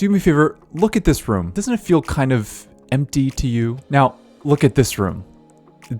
do me a favor, look at this room. Doesn't it feel kind of empty to you? Now, look at this room.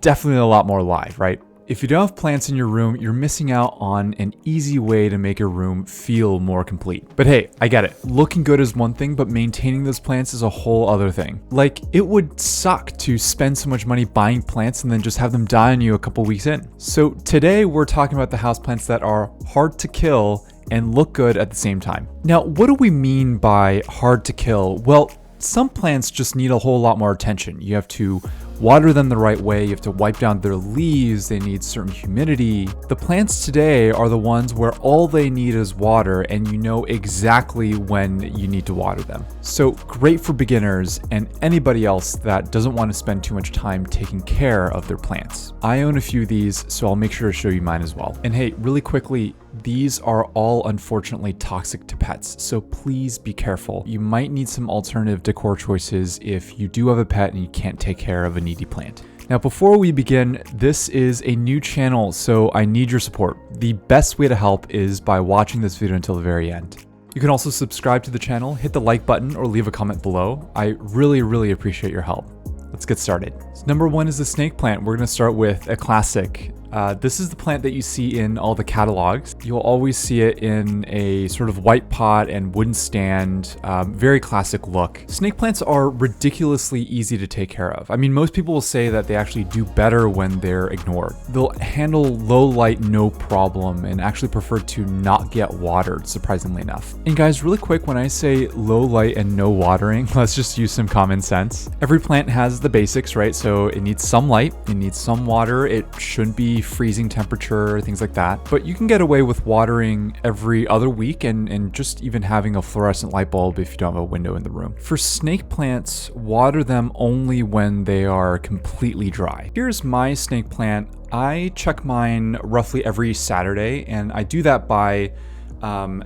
Definitely a lot more alive, right? If you don't have plants in your room, you're missing out on an easy way to make your room feel more complete. But hey, I get it. Looking good is one thing, but maintaining those plants is a whole other thing. Like, it would suck to spend so much money buying plants and then just have them die on you a couple weeks in. So today we're talking about the houseplants that are hard to kill and look good at the same time. Now, what do we mean by hard to kill? Well, some plants just need a whole lot more attention. You have to water them the right way, you have to wipe down their leaves, they need certain humidity. The plants today are the ones where all they need is water and you know exactly when you need to water them. So great for beginners and anybody else that doesn't want to spend too much time taking care of their plants. I own a few of these, so I'll make sure to show you mine as well. And hey, really quickly, these are all unfortunately toxic to pets, so please be careful. You might need some alternative decor choices if you do have a pet and you can't take care of a needy plant. Now, before we begin, this is a new channel, so I need your support. The best way to help is by watching this video until the very end. You can also subscribe to the channel, hit the like button, or leave a comment below. I really appreciate your help. Let's get started. So number one is the snake plant. We're gonna start with a classic. This is the plant that you see in all the catalogs. You'll always see it in a sort of white pot and wooden stand, very classic look. Snake plants are ridiculously easy to take care of. I mean, most people will say that they actually do better when they're ignored. They'll handle low light no problem and actually prefer to not get watered, surprisingly enough. And guys, really quick, when I say low light and no watering, let's just use some common sense. Every plant has the basics, right? So it needs some light, it needs some water, it shouldn't be freezing temperature, things like that. But you can get away with watering every other week and just even having a fluorescent light bulb if you don't have a window in the room. For snake plants, water them only when they are completely dry. Here's my snake plant. I check mine roughly every Saturday, and I do that by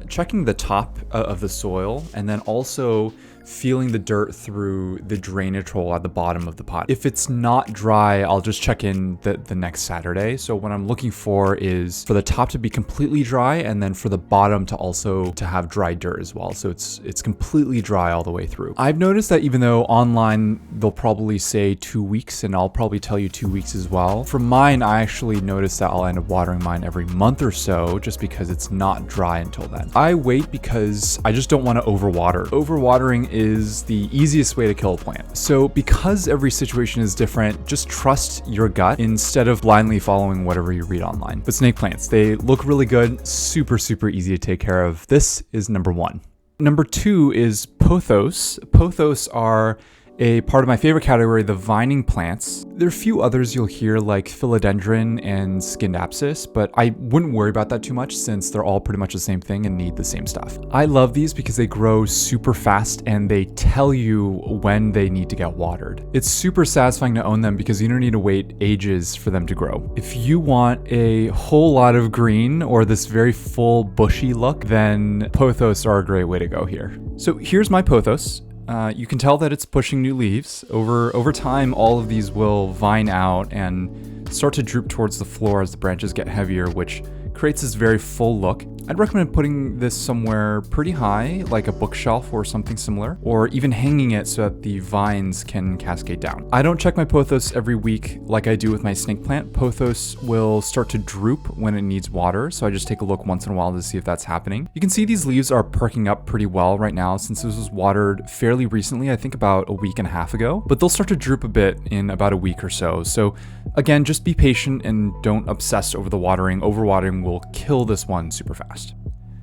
checking the top of the soil and then also feeling the dirt through the drainage hole at the bottom of the pot. If it's not dry, I'll just check in the next Saturday. So what I'm looking for is for the top to be completely dry and then for the bottom to also to have dry dirt as well. So it's completely dry all the way through. I've noticed that even though online they'll probably say 2 weeks, and I'll probably tell you 2 weeks as well. For mine, I actually noticed that I'll end up watering mine every month or so just because it's not dry until then. I wait because I just don't want to overwater. Overwatering is the easiest way to kill a plant. So because every situation is different, just trust your gut instead of blindly following whatever you read online. But snake plants, they look really good, super easy to take care of. This is number one. Number two is pothos. Pothos are a part of my favorite category, the vining plants. There are a few others you'll hear like philodendron and scindapsus, but I wouldn't worry about that too much since they're all pretty much the same thing and need the same stuff. I love these because they grow super fast and they tell you when they need to get watered. It's super satisfying to own them because you don't need to wait ages for them to grow. If you want a whole lot of green or this very full bushy look, then pothos are a great way to go here. So here's my pothos. You can tell that it's pushing new leaves. Over time, all of these will vine out and start to droop towards the floor as the branches get heavier, which creates this very full look. I'd recommend putting this somewhere pretty high, like a bookshelf or something similar, or even hanging it so that the vines can cascade down. I don't check my pothos every week like I do with my snake plant. Pothos will start to droop when it needs water, so I just take a look once in a while to see if that's happening. You can see these leaves are perking up pretty well right now since this was watered fairly recently, I think about a week and a half ago, but they'll start to droop a bit in about a week or so. So again, just be patient and don't obsess over the watering. Overwatering will kill this one super fast.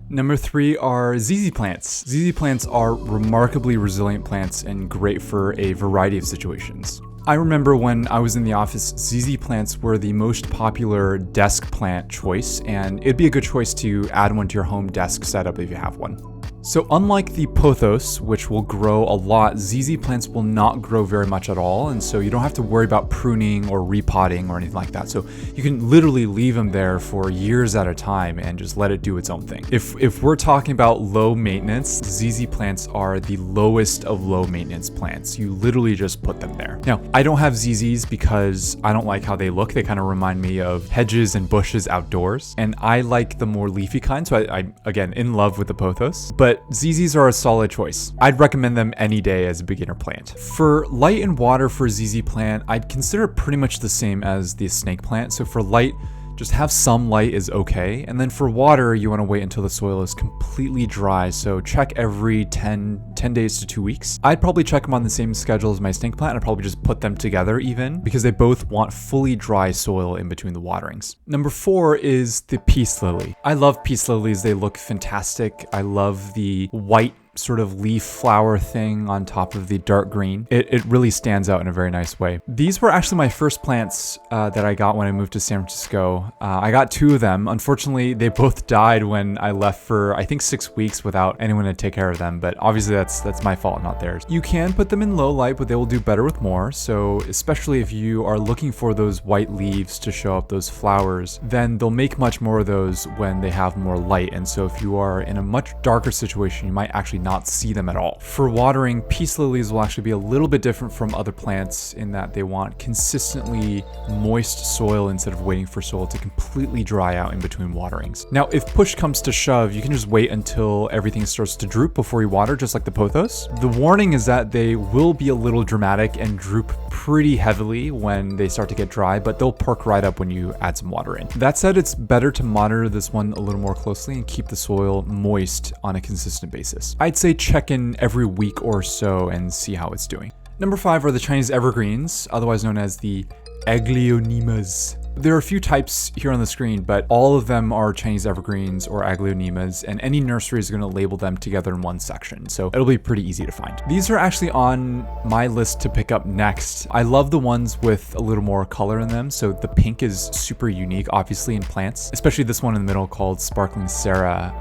Number three are ZZ plants. ZZ plants are remarkably resilient plants and great for a variety of situations. I remember when I was in the office, ZZ plants were the most popular desk plant choice, and it'd be a good choice to add one to your home desk setup if you have one. So unlike the pothos, which will grow a lot, ZZ plants will not grow very much at all, and so you don't have to worry about pruning or repotting or anything like that. So you can literally leave them there for years at a time and just let it do its own thing. If we're talking about low maintenance, ZZ plants are the lowest of low maintenance plants. You literally just put them there. Now, I don't have ZZs because I don't like how they look. They kind of remind me of hedges and bushes outdoors, and I like the more leafy kind, so I'm again in love with the pothos. But but ZZs are a solid choice. I'd recommend them any day as a beginner plant. For light and water for ZZ plant, I'd consider it pretty much the same as the snake plant. So for light, just have some light is okay. And then for water, you want to wait until the soil is completely dry. So check every 10 days to 2 weeks. I'd probably check them on the same schedule as my snake plant. I'd probably just put them together even because they both want fully dry soil in between the waterings. Number 4 is the peace lily. I love peace lilies. They look fantastic. I love the white sort of leaf flower thing on top of the dark green. It really stands out in a very nice way. These were actually my first plants that I got when I moved to San Francisco. I got 2 of them. Unfortunately, they both died when I left for, I think, 6 weeks without anyone to take care of them, but obviously that's my fault, not theirs. You can put them in low light, but they will do better with more. So especially if you are looking for those white leaves to show up those flowers, then they'll make much more of those when they have more light. And so if you are in a much darker situation, you might actually not see them at all. For watering, peace lilies will actually be a little bit different from other plants in that they want consistently moist soil instead of waiting for soil to completely dry out in between waterings. Now, if push comes to shove, you can just wait until everything starts to droop before you water, just like the pothos. The warning is that they will be a little dramatic and droop pretty heavily when they start to get dry, but they'll perk right up when you add some water in. That said, it's better to monitor this one a little more closely and keep the soil moist on a consistent basis. I'd say check in every week or so and see how it's doing. Number 5 are the Chinese evergreens, otherwise known as the Aglaonemas. There are a few types here on the screen, but all of them are Chinese evergreens or Aglaonemas, and any nursery is going to label them together in one section, so it'll be pretty easy to find. These are actually on my list to pick up next. I love the ones with a little more color in them, so the pink is super unique, obviously, in plants, especially this one in the middle called Sparkling Sarah.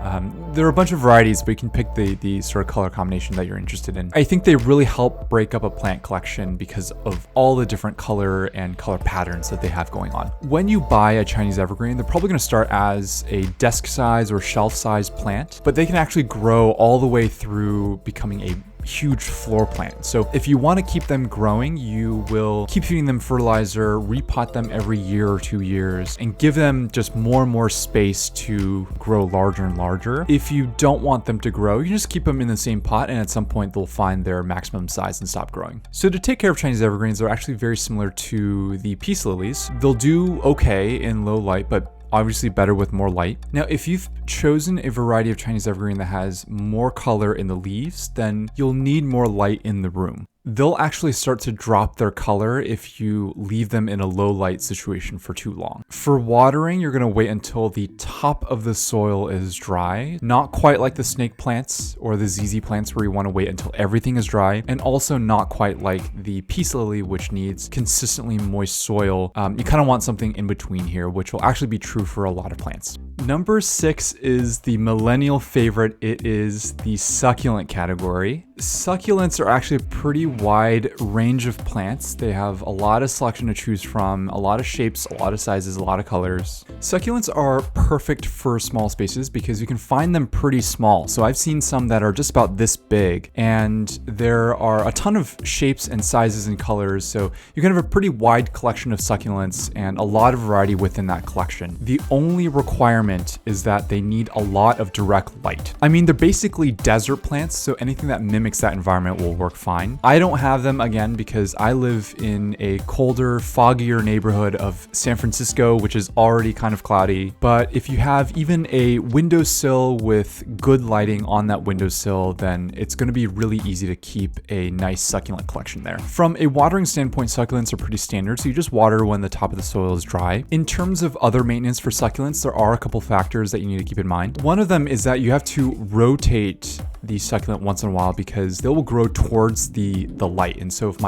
There are a bunch of varieties, but you can pick the sort of color combination that you're interested in. I think they really help break up a plant collection because of all the different color and color patterns that they have going on. When you buy a Chinese evergreen, they're probably going to start as a desk size or shelf size plant, but they can actually grow all the way through becoming a huge floor plant. So if you want to keep them growing, you will keep feeding them fertilizer, repot them every year or 2 years, and give them just more and more space to grow larger and larger. If you don't want them to grow, you can just keep them in the same pot, and at some point they'll find their maximum size and stop growing. So to take care of Chinese evergreens, they're actually very similar to the peace lilies. They'll do okay in low light, but obviously better with more light. Now, if you've chosen a variety of Chinese evergreen that has more color in the leaves, then you'll need more light in the room. They'll actually start to drop their color if you leave them in a low light situation for too long. For watering, you're going to wait until the top of the soil is dry, not quite like the snake plants or the ZZ plants where you want to wait until everything is dry, and also not quite like the peace lily, which needs consistently moist soil. You kind of want something in between here, which will actually be true for a lot of plants. Number 6 is the millennial favorite. It is the succulent category. Succulents are actually a pretty wide range of plants. They have a lot of selection to choose from, a lot of shapes, a lot of sizes, a lot of colors. Succulents are perfect for small spaces because you can find them pretty small. So I've seen some that are just about this big, and there are a ton of shapes and sizes and colors. So you can have a pretty wide collection of succulents and a lot of variety within that collection. The only requirement is that they need a lot of direct light. I mean, they're basically desert plants, so anything that mimics that environment will work fine. I don't have them, again, because I live in a colder, foggier neighborhood of San Francisco, which is already kind of cloudy. But if you have even a windowsill with good lighting on that windowsill, then it's going to be really easy to keep a nice succulent collection there. From a watering standpoint, succulents are pretty standard, so you just water when the top of the soil is dry. In terms of other maintenance for succulents, there are a couple factors that you need to keep in mind. One of them is that you have to rotate the succulent once in a while because they will grow towards the light. And so if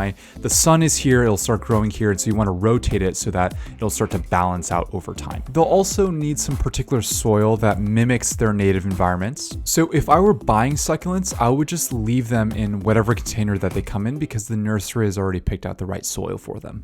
the sun is here, it'll start growing here. And so you want to rotate it so that it'll start to balance out over time. They'll also need some particular soil that mimics their native environments. So if I were buying succulents, I would just leave them in whatever container that they come in because the nursery has already picked out the right soil for them.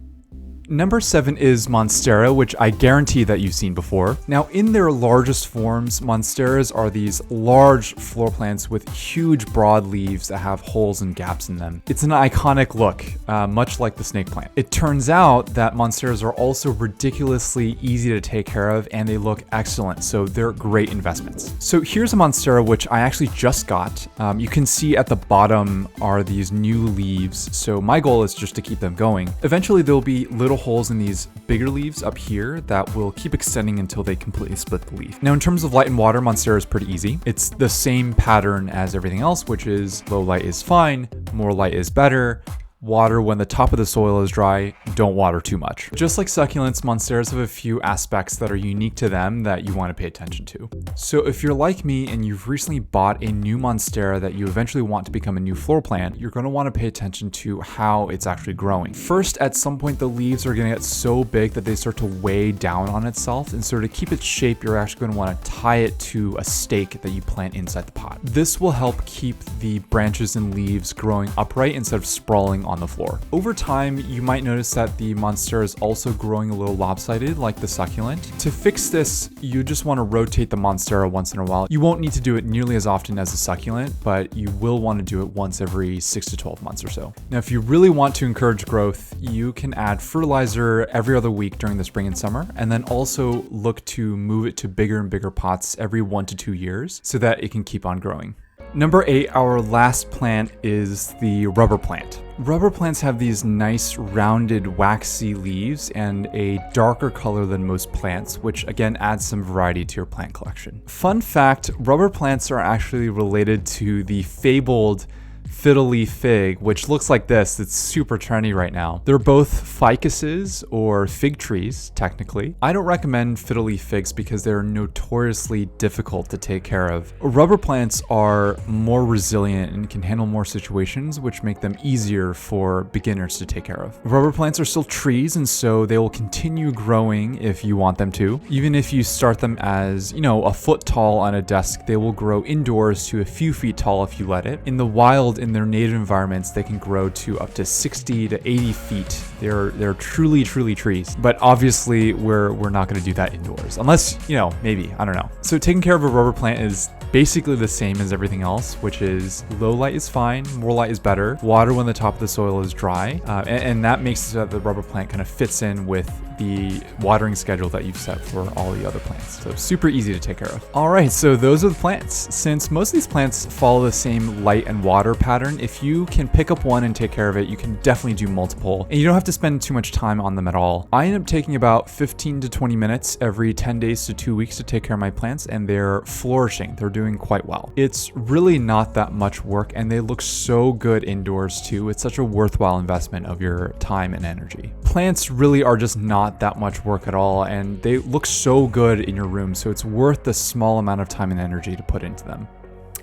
Number 7 is Monstera, which I guarantee that you've seen before. Now, in their largest forms, Monsteras are these large floor plants with huge broad leaves that have holes and gaps in them. It's an iconic look, much like the snake plant. It turns out that Monsteras are also ridiculously easy to take care of, and they look excellent, so they're great investments. So here's a Monstera which I actually just got. You can see at the bottom are these new leaves, so my goal is just to keep them going. Eventually there'll be little holes in these bigger leaves up here that will keep extending until they completely split the leaf. Now in terms of light and water, Monstera is pretty easy. It's the same pattern as everything else, which is low light is fine, more light is better. Water when the top of the soil is dry, don't water too much. Just like succulents, Monsteras have a few aspects that are unique to them that you want to pay attention to. So if you're like me and you've recently bought a new Monstera that you eventually want to become a new floor plant, you're going to want to pay attention to how it's actually growing. First, at some point, the leaves are going to get so big that they start to weigh down on itself, and so to keep its shape, you're actually going to want to tie it to a stake that you plant inside the pot. This will help keep the branches and leaves growing upright instead of sprawling on the floor. Over time, you might notice that the Monstera is also growing a little lopsided like the succulent. To fix this, you just want to rotate the Monstera once in a while. You won't need to do it nearly as often as the succulent, but you will want to do it once every 6 to 12 months or so. Now, if you really want to encourage growth, you can add fertilizer every other week during the spring and summer, and then also look to move it to bigger and bigger pots every 1 to 2 years so that it can keep on growing. Number 8, our last plant is the rubber plant. Rubber plants have these nice rounded waxy leaves and a darker color than most plants, which again adds some variety to your plant collection. Fun fact, rubber plants are actually related to the fabled fiddle leaf fig, which looks like this. It's super trendy right now. They're both ficuses or fig trees, technically. I don't recommend fiddle leaf figs because they're notoriously difficult to take care of. Rubber plants are more resilient and can handle more situations, which make them easier for beginners to take care of. Rubber plants are still trees, and so they will continue growing if you want them to. Even if you start them as, a foot tall on a desk, they will grow indoors to a few feet tall if you let it. In the wild, in their native environments, they can grow to up to 60 to 80 feet. They're truly trees. But obviously, we're not going to do that indoors, unless, maybe, I don't know. So taking care of a rubber plant is basically the same as everything else, which is low light is fine, more light is better, water when the top of the soil is dry, and that makes it so that the rubber plant kind of fits in with the watering schedule that you've set for all the other plants. So super easy to take care of. All right, so those are the plants. Since most of these plants follow the same light and water pattern, if you can pick up one and take care of it, you can definitely do multiple, and you don't have to spend too much time on them at all. I end up taking about 15 to 20 minutes every 10 days to 2 weeks to take care of my plants, and they're flourishing. They're doing quite well. It's really not that much work, and they look so good indoors too. It's such a worthwhile investment of your time and energy. Plants really are just not that much work at all, and they look so good in your room, so it's worth the small amount of time and energy to put into them.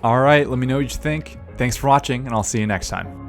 All right, let me know what you think. Thanks for watching, and I'll see you next time.